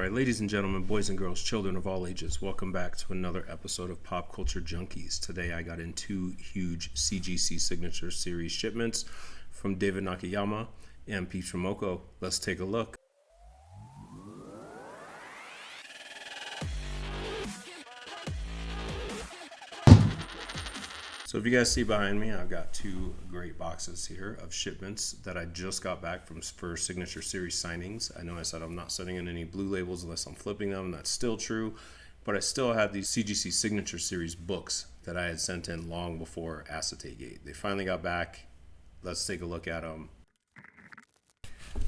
Alright, ladies and gentlemen, boys and girls, children of all ages, welcome back to another episode of Pop Culture Junkies. Today I got in two huge CGC Signature Series shipments from David Nakayama and Peach Momoko. Let's take a look. So if you guys see behind me, I've got two great boxes here of shipments that I just got back for Signature Series signings. I know I said I'm not sending in any blue labels unless I'm flipping them. That's still true, but I still had these CGC Signature Series books that I had sent in long before Acetate Gate. They finally got back. Let's take a look at them.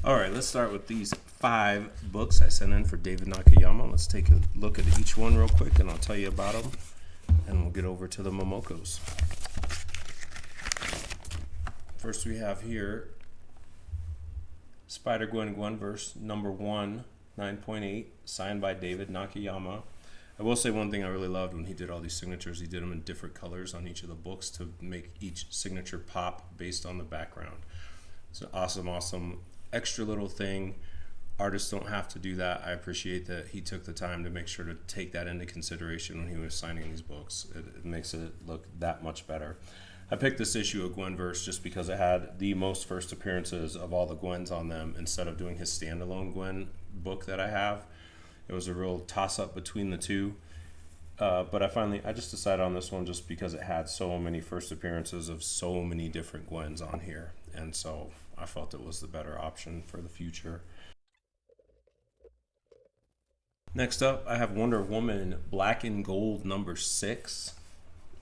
All right, let's start with these 5 books I sent in for David Nakayama. Let's take a look at each one real quick and I'll tell you about them. And we'll get over to the Momokos. First we have here SpiderGwen Gwenverse number 1, 9.8, signed by David Nakayama. I will say one thing I really loved when he did all these signatures, he did them in different colors on each of the books to make each signature pop based on the background. It's an awesome extra little thing. Artists don't have to do that. I appreciate that he took the time to make sure to take that into consideration when he was signing these books. It makes it look that much better. I picked this issue of Gwenverse just because it had the most first appearances of all the Gwens on them instead of doing his standalone Gwen book that I have. It was a real toss-up between the two. But I just decided on this one just because it had so many first appearances of so many different Gwens on here. And so I felt it was the better option for the future. Next up, I have Wonder Woman Black and Gold number 6.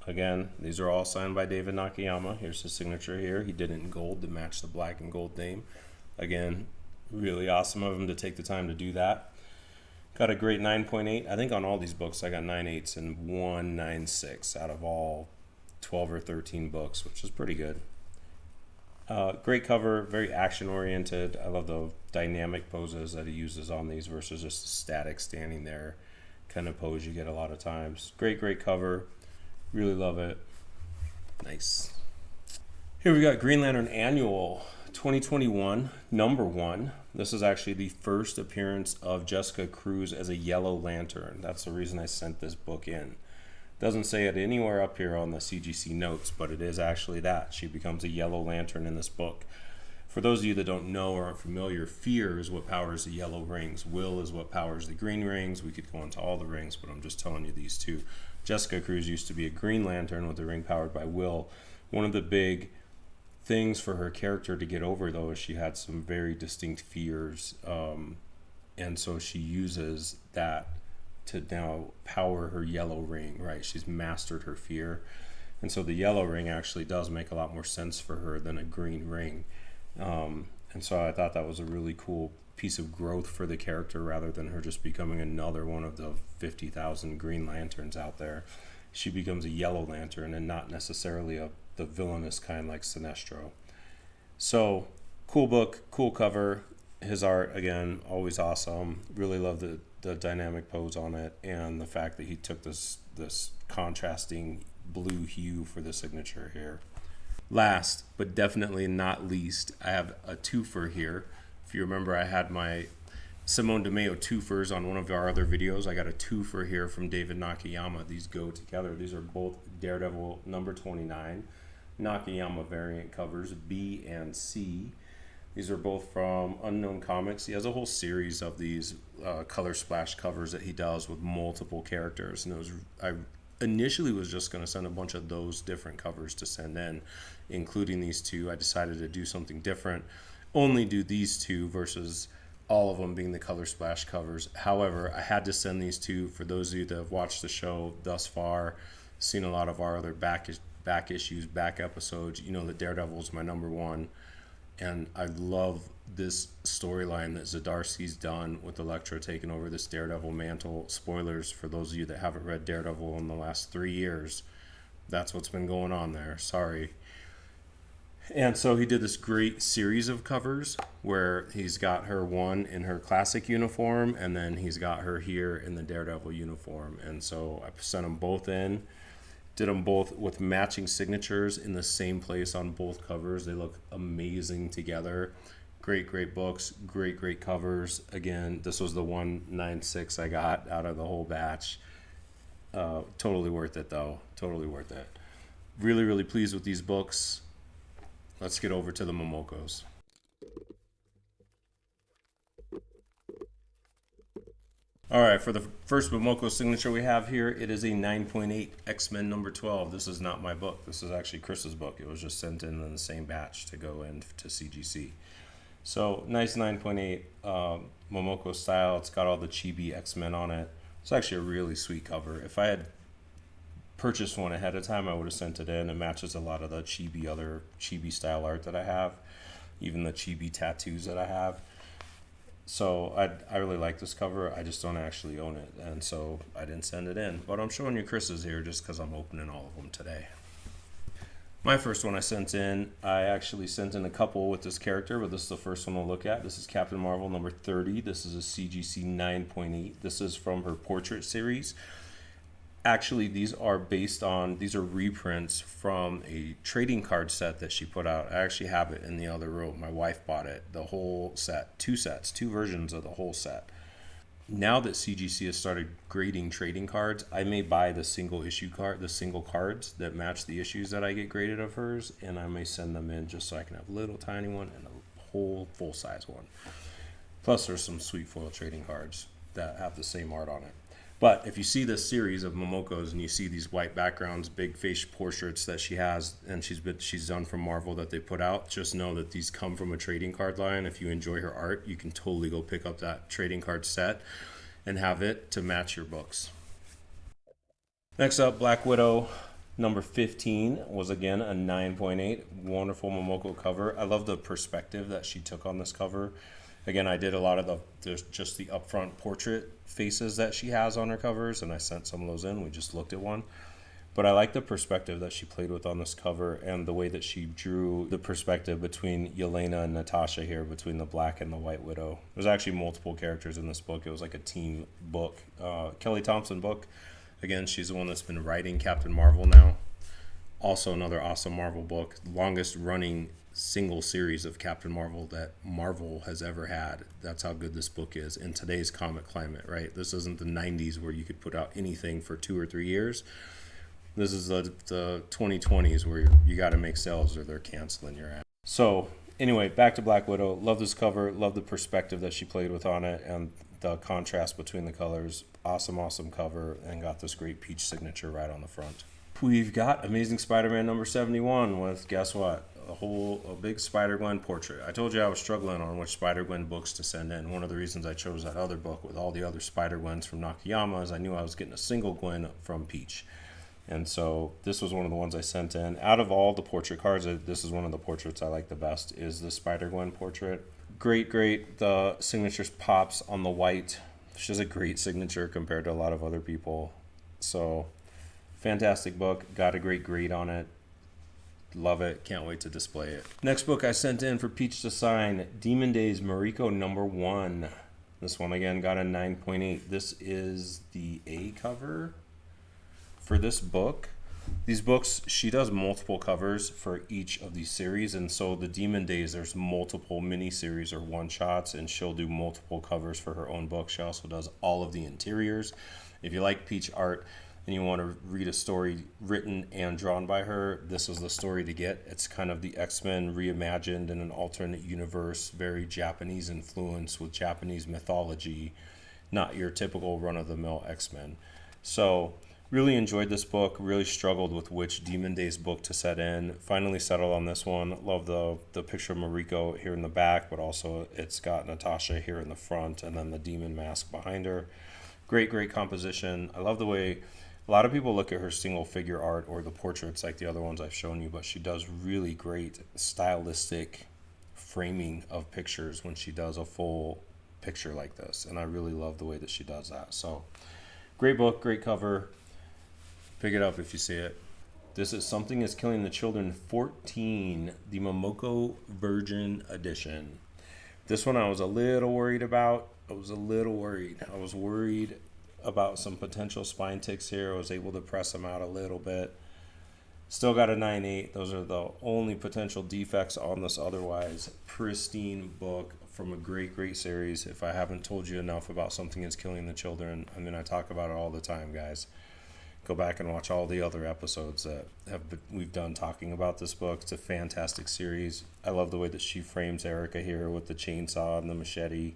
Again, these are all signed by David Nakayama. Here's his signature here. He did it in gold to match the black and gold theme. Again, really awesome of him to take the time to do that. Got a great 9.8. I think on all these books I got 9.8s and 1.96 out of all 12 or 13 books, which is pretty good. Great cover, very action-oriented. I love the dynamic poses that he uses on these versus just a static standing there kind of pose you get a lot of times. Great cover. Really love it. Nice. Here we got Green Lantern Annual 2021, number 1. This is actually the first appearance of Jessica Cruz as a Yellow Lantern. That's the reason I sent this book in. Doesn't say it anywhere up here on the CGC notes, but it is actually that. She becomes a Yellow Lantern in this book. For those of you that don't know or aren't familiar, fear is what powers the yellow rings. Will is what powers the green rings. We could go into all the rings, but I'm just telling you these two. Jessica Cruz used to be a Green Lantern with the ring powered by Will. One of the big things for her character to get over, though, is she had some very distinct fears. And so she uses that to now power her yellow ring, right? She's mastered her fear. And so the yellow ring actually does make a lot more sense for her than a green ring. And so I thought that was a really cool piece of growth for the character rather than her just becoming another one of the 50,000 Green Lanterns out there. She becomes a Yellow Lantern and not necessarily the villainous kind like Sinestro. So cool book, cool cover. His art, again, always awesome. Really love the dynamic pose on it and the fact that he took this contrasting blue hue for the signature here. Last, but definitely not least, I have a twofer here. If you remember, I had my Simone DeMeo twofers on one of our other videos. I got a twofer here from David Nakayama. These go together. These are both Daredevil number 29, Nakayama variant covers B and C. These are both from Unknown Comics. He has a whole series of these color splash covers that he does with multiple characters. And I initially was just going to send a bunch of those different covers to send in, including these two. I decided to do something different, only do these two versus all of them being the color splash covers. However, I had to send these two for those of you that have watched the show thus far, seen a lot of our other back issues, back episodes. You know that Daredevil is my number 1. And I love this storyline that Zdarsky's done with Elektra taking over this Daredevil mantle. Spoilers for those of you that haven't read Daredevil in the last 3 years. That's what's been going on there. Sorry. And so he did this great series of covers where he's got her one in her classic uniform and then he's got her here in the Daredevil uniform. And so I sent them both in. Did them both with matching signatures in the same place on both covers. They look amazing together. Great books, great covers. Again, this was the 196 I got out of the whole batch. Totally worth it though. Totally worth it. Really pleased with these books. Let's get over to the Momokos. All right, for the first Momoko signature we have here, it is a 9.8 X-Men number 12. This is not my book. This is actually Chris's book. It was just sent in the same batch to go into CGC. So nice 9.8 Momoko style. It's got all the chibi X-Men on it. It's actually a really sweet cover. If I had purchased one ahead of time, I would have sent it in. It matches a lot of the other chibi style art that I have, even the chibi tattoos that I have. So I really like this cover. I just don't actually own it, and so I didn't send it in. But I'm showing you Chris's here just because I'm opening all of them today. My first one I sent in, I actually sent in a couple with this character, but this is the first one we'll look at. This is Captain Marvel number 30. This is a CGC 9.8. This is from her portrait series. Actually, these are reprints from a trading card set that she put out. I actually have it in the other room. My wife bought it, the whole set, two versions of the whole set. Now that CGC has started grading trading cards, I may buy the single cards that match the issues that I get graded of hers, and I may send them in just so I can have a little tiny one and a whole full-size one. Plus, there's some sweet foil trading cards that have the same art on it. But if you see this series of Momokos and you see these white backgrounds, big face portraits that she has and she's done from Marvel that they put out, just know that these come from a trading card line. If you enjoy her art, you can totally go pick up that trading card set and have it to match your books. Next up, Black Widow number 15 was again a 9.8. Wonderful Momoko cover. I love the perspective that she took on this cover. Again, I did a lot of just the upfront portrait faces that she has on her covers, and I sent some of those in. We just looked at one. But I like the perspective that she played with on this cover and the way that she drew the perspective between Yelena and Natasha here, between the Black and the White Widow. There's actually multiple characters in this book. It was like a team book. Kelly Thompson book. Again, she's the one that's been writing Captain Marvel now. Also another awesome Marvel book. Longest running single series of Captain Marvel that Marvel has ever had. That's how good this book is in today's comic climate, right? This isn't the 90s where you could put out anything for 2 or 3 years. This is the 2020s where you got to make sales or they're canceling your ass. So anyway, back to Black Widow. Love this cover. Love the perspective that she played with on it and the contrast between the colors. Awesome cover, and got this great peach signature right on the front. We've got Amazing Spider-Man number 71 with, guess what? A big SpiderGwen portrait. I told you I was struggling on which SpiderGwen books to send in. One of the reasons I chose that other book with all the other SpiderGwens from Nakayama is I knew I was getting a single Gwen from Peach. And so this was one of the ones I sent in. Out of all the portrait cards, this is one of the portraits I like the best, is the SpiderGwen portrait. Great. The signatures pops on the white. She has a great signature compared to a lot of other people. So fantastic book. Got a great grade on it. Love it. Can't wait to display it. Next book I sent in for Peach to sign, Demon Days Mariko number 1. This one again got a 9.8. This is the A cover for this book. These books, she does multiple covers for each of these series, and so the Demon Days, there's multiple mini-series or one-shots, and she'll do multiple covers for her own book. She also does all of the interiors. If you like Peach art and you want to read a story written and drawn by her, this is the story to get. It's kind of the X-Men reimagined in an alternate universe, very Japanese influence with Japanese mythology, not your typical run-of-the-mill X-Men. So really enjoyed this book, really struggled with which Demon Days book to set in. Finally settled on this one. Love the picture of Mariko here in the back, but also it's got Natasha here in the front and then the demon mask behind her. Great composition. I love the way a lot of people look at her single figure art or the portraits like the other ones I've shown you, but she does really great stylistic framing of pictures when she does a full picture like this. And I really love the way that she does that. So great book, great cover. Pick it up if you see it. This is Something is Killing the Children 14, the Momoko Virgin Edition. This one I was a little worried about. I was worried about some potential spine ticks here. I was able to press them out a little bit. Still got a 9.8. Those are the only potential defects on this otherwise pristine book from a great, great series. If I haven't told you enough about Something Is Killing the Children, I mean, I talk about it all the time, guys. Go back and watch all the other episodes that we've done talking about this book. It's a fantastic series. I love the way that she frames Erica here with the chainsaw and the machete,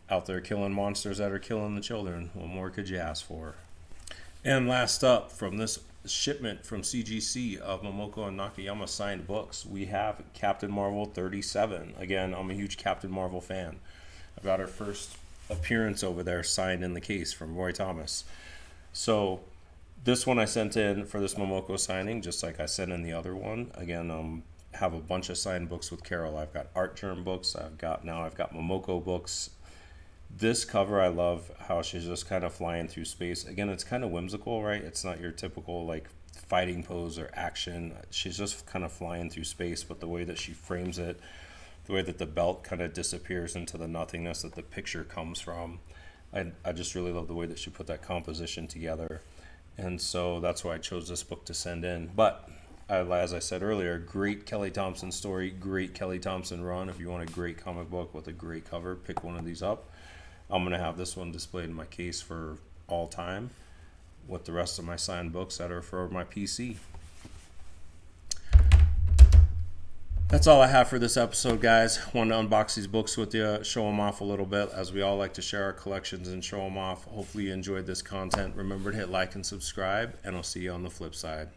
out there killing monsters that are killing the children. What more could you ask for? And last up, from this shipment from CGC of Momoko and Nakayama signed books, we have Captain Marvel 37. Again, I'm a huge Captain Marvel fan. I got her first appearance over there signed in the case from Roy Thomas. So this one I sent in for this Momoko signing, just like I sent in the other one. Again, have a bunch of signed books with Carol. I've got Art Germ books. I've got Momoko books. This cover, I love how she's just kind of flying through space. Again, it's kind of whimsical, right? It's not your typical like fighting pose or action. She's just kind of flying through space, but the way that she frames it, the way that the belt kind of disappears into the nothingness that the picture comes from, I just really love the way that she put that composition together. And so that's why I chose this book to send in. But as I said earlier, great Kelly Thompson story, great Kelly Thompson run. If you want a great comic book with a great cover, pick one of these up. I'm going to have this one displayed in my case for all time with the rest of my signed books that are for my PC. That's all I have for this episode, guys. Wanted to unbox these books with you, show them off a little bit, as we all like to share our collections and show them off. Hopefully you enjoyed this content. Remember to hit like and subscribe, and I'll see you on the flip side.